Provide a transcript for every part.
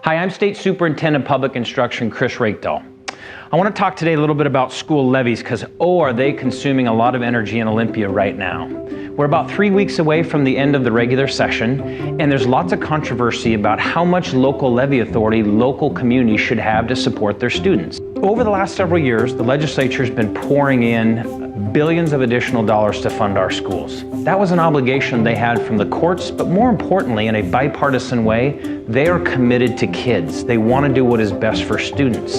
Hi, I'm State Superintendent of Public Instruction, Chris Rakedal. I want to talk today a little bit about school levies because, are they consuming a lot of energy in Olympia right now. We're about 3 weeks away from the end of the regular session, and there's lots of controversy about how much local levy authority local communities should have to support their students. Over the last several years, the legislature has been pouring in billions of additional dollars to fund our schools. That was an obligation they had from the courts, but more importantly, in a bipartisan way, they are committed to kids. They want to do what is best for students.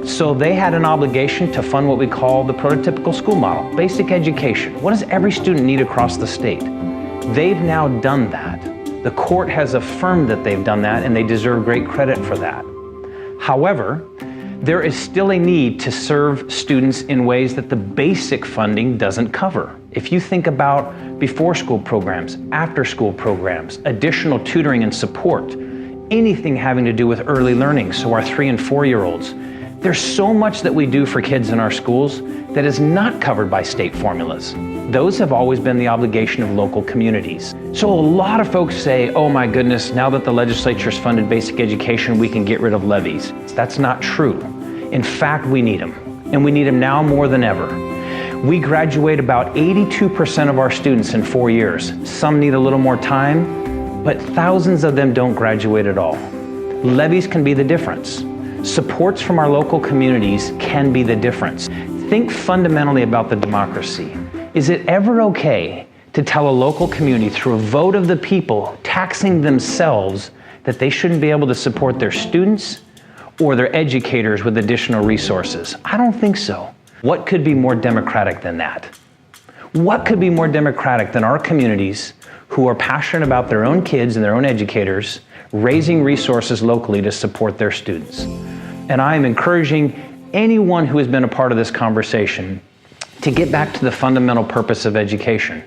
So they had an obligation to fund what we call the prototypical school model, basic education. What does every student need across the state? They've now done that. The court has affirmed that they've done that, and they deserve great credit for that. However, there is still a need to serve students in ways that the basic funding doesn't cover. If you think about before school programs, after school programs, additional tutoring and support, anything having to do with early learning, so our 3- and 4-year-olds, there's so much that we do for kids in our schools that is not covered by state formulas. Those have always been the obligation of local communities. So a lot of folks say, oh my goodness, now that the legislature's funded basic education, we can get rid of levies. That's not true. In fact, we need them, and we need them now more than ever. We graduate about 82% of our students in 4 years. Some need a little more time, but thousands of them don't graduate at all. Levies can be the difference. Supports from our local communities can be the difference. Think fundamentally about the democracy. Is it ever okay to tell a local community through a vote of the people taxing themselves that they shouldn't be able to support their students or their educators with additional resources? I don't think so. What could be more democratic than that? What could be more democratic than our communities who are passionate about their own kids and their own educators raising resources locally to support their students? And I am encouraging anyone who has been a part of this conversation to get back to the fundamental purpose of education.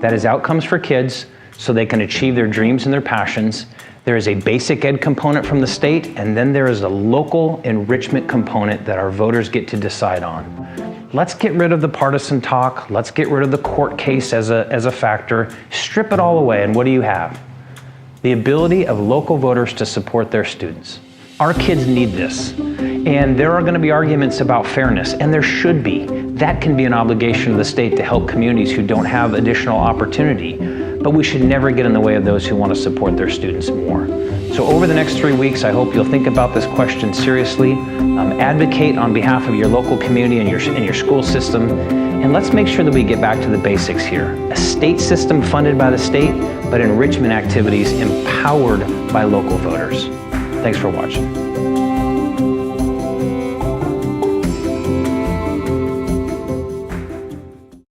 That is outcomes for kids so they can achieve their dreams and their passions. There is a basic ed component from the state, and then there is a local enrichment component that our voters get to decide on. Let's get rid of the partisan talk. Let's get rid of the court case as a factor. Strip it all away, and what do you have? The ability of local voters to support their students. Our kids need this, and there are going to be arguments about fairness, and there should be. That can be an obligation of the state to help communities who don't have additional opportunity, but we should never get in the way of those who want to support their students more. So over the next 3 weeks, I hope you'll think about this question seriously, advocate on behalf of your local community and your school system, and let's make sure that we get back to the basics here. A state system funded by the state, but enrichment activities empowered by local voters. Thanks for watching.